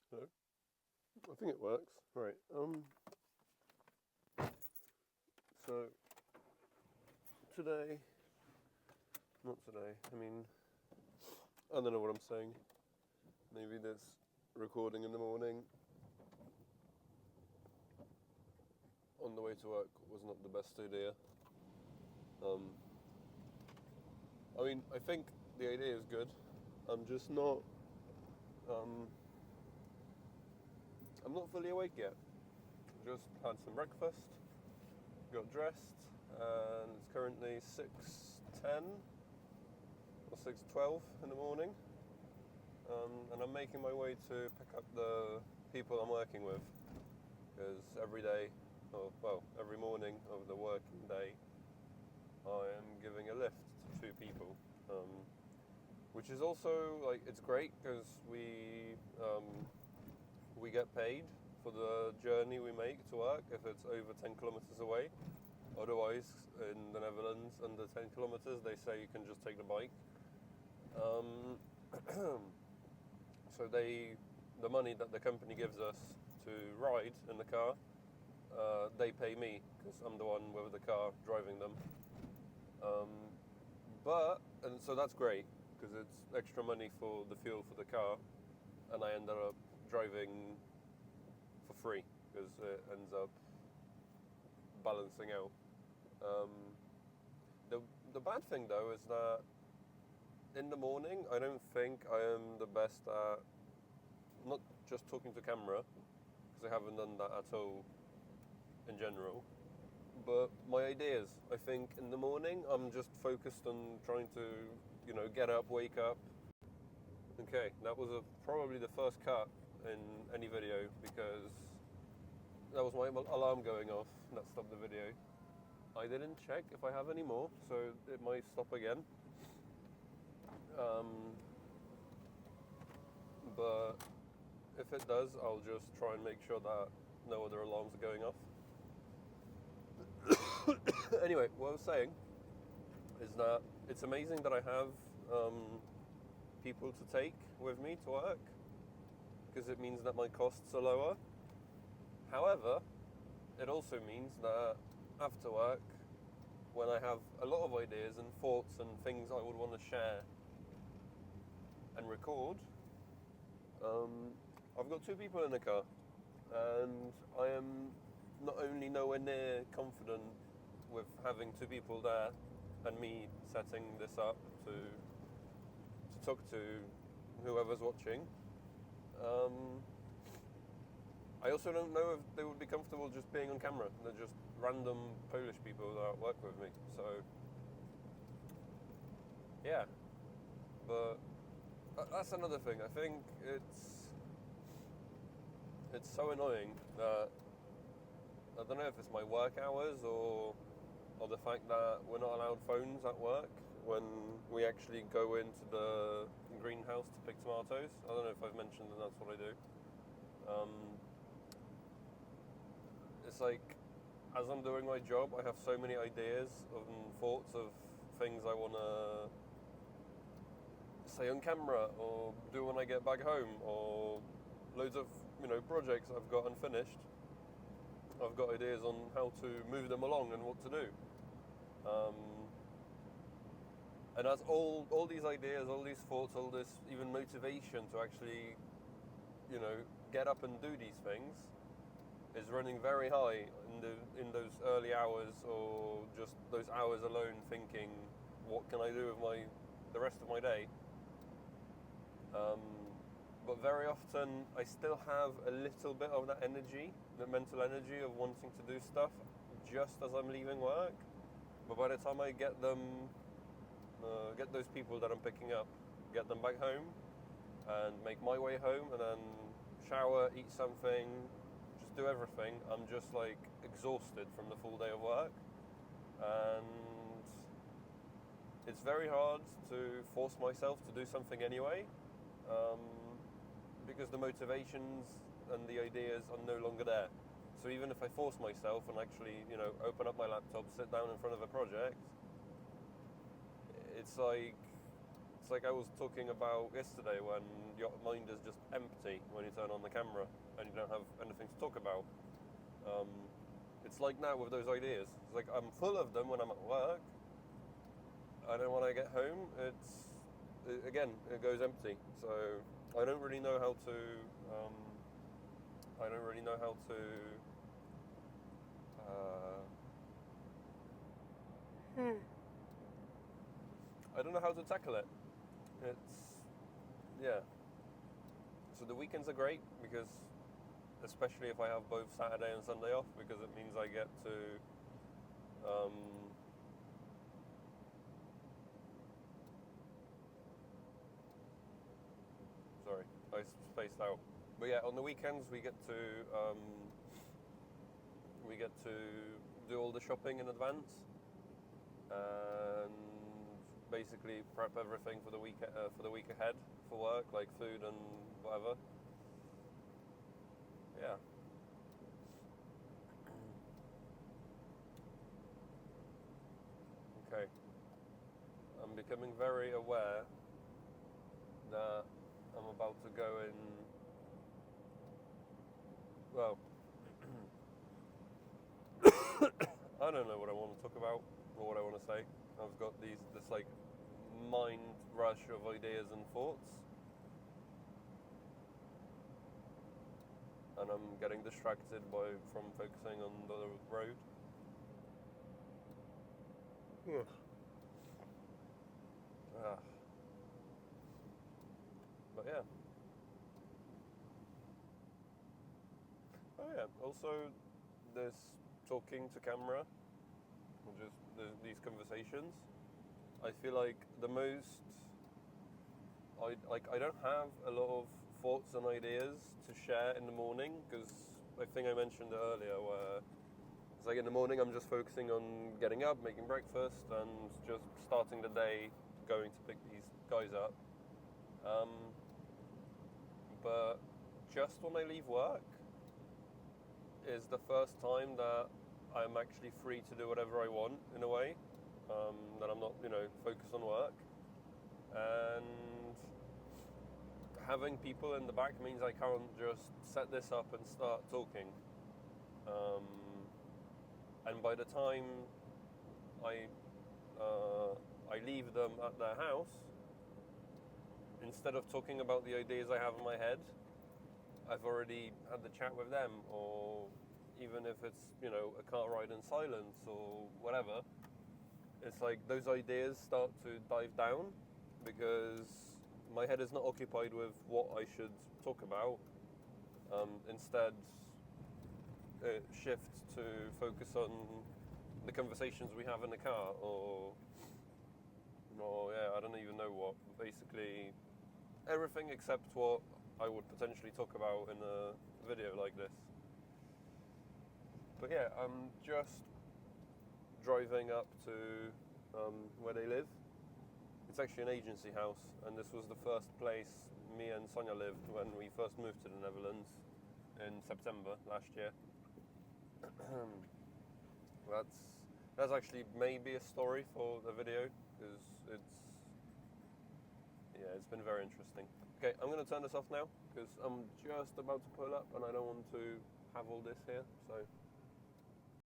Hello? I think it works. Right. So today, not today. I mean, I don't know what I'm saying. Maybe this recording in the morning on the way to work was not the best idea. I mean, I think the idea is good. I'm just not. I'm not fully awake yet. Just had some breakfast, got dressed, and it's currently 6:10 or 6:12 in the morning. And I'm making my way to pick up the people I'm working with, because every day, every morning of the working day, I am giving a lift to two people, which is also it's great because we get paid for the journey we make to work if it's over 10 kilometers away. Otherwise, in the Netherlands, under 10 kilometers, they say you can just take the bike. So the money that the company gives us to ride in the car, they pay me because I'm the one with the car driving them. And so that's great because it's extra money for the fuel for the car, and I ended up driving for free because it ends up balancing out. The bad thing though is that in the morning I don't think I am the best at not just talking to camera, because I haven't done that at all in general, but my ideas. I think in the morning I'm just focused on trying to get up, wake up. Okay, that was probably the first cut in any video because that was my alarm going off. That stopped the video. I didn't check if I have any more, so it might stop again. But if it does, I'll just try and make sure that no other alarms are going off. Anyway, what I was saying is that it's amazing that I have people to take with me to work, because it means that my costs are lower. However, it also means that after work, when I have a lot of ideas and thoughts and things I would want to share and record, I've got two people in the car, and I am not only nowhere near confident with having two people there and me setting this up to talk to whoever's watching. I also don't know if they would be comfortable just being on camera. They're just random Polish people that work with me. So, yeah. But that's another thing. I think it's so annoying that I don't know if it's my work hours or the fact that we're not allowed phones at work when we actually go into the greenhouse to pick tomatoes. I don't know if I've mentioned that that's what I do. It's like, as I'm doing my job, I have so many ideas and thoughts of things I want to say on camera or do when I get back home, or loads of projects I've got unfinished. I've got ideas on how to move them along and what to do. And as all these ideas, all these thoughts, all this even motivation to actually, get up and do these things is running very high in those early hours, or just those hours alone thinking, what can I do with the rest of my day? But very often I still have a little bit of that energy, the mental energy of wanting to do stuff just as I'm leaving work. But by the time I get those people that I'm picking up, get them back home, and make my way home, and then shower, eat something, just do everything, I'm just exhausted from the full day of work. And it's very hard to force myself to do something anyway, because the motivations and the ideas are no longer there. So even if I force myself and actually, open up my laptop, sit down in front of a project, it's it's like I was talking about yesterday when your mind is just empty when you turn on the camera and you don't have anything to talk about. It's like now with those ideas. It's like I'm full of them when I'm at work, and then when I get home, it goes empty. So I don't really know how to. I don't really know how to. I don't know how to tackle it. Yeah. So the weekends are great because, especially if I have both Saturday and Sunday off, because it means I get to. Sorry, I spaced out. But yeah, on the weekends we get to do all the shopping in advance and basically prep everything for the week ahead for work, like food and whatever. Yeah. Okay. I'm becoming very aware that I'm about to go in. Well, I don't know what I want to talk about or what I want to say. I've got this like mind rush of ideas and thoughts, and I'm getting distracted from focusing on the road. But yeah. Oh yeah. Also, this talking to camera, just these conversations. I feel like the most. I don't have a lot of thoughts and ideas to share in the morning because I think I mentioned it earlier where it's like in the morning I'm just focusing on getting up, making breakfast, and just starting the day going to pick these guys up. But just when I leave work is the first time that I'm actually free to do whatever I want in a way. That I'm not, focused on work. And having people in the back means I can't just set this up and start talking. And by the time I leave them at their house, instead of talking about the ideas I have in my head, I've already had the chat with them, or even if it's, a car ride in silence or whatever, it's like those ideas start to dive down because my head is not occupied with what I should talk about. Instead, it shifts to focus on the conversations we have in the car, or I don't even know what. Basically, everything except what I would potentially talk about in a video like this. But yeah, I'm just driving up to where they live. It's actually an agency house, and this was the first place me and Sonia lived when we first moved to the Netherlands in September last year. That's actually maybe a story for the video because it's been very interesting. Okay, I'm going to turn this off now because I'm just about to pull up and I don't want to have all this here. So.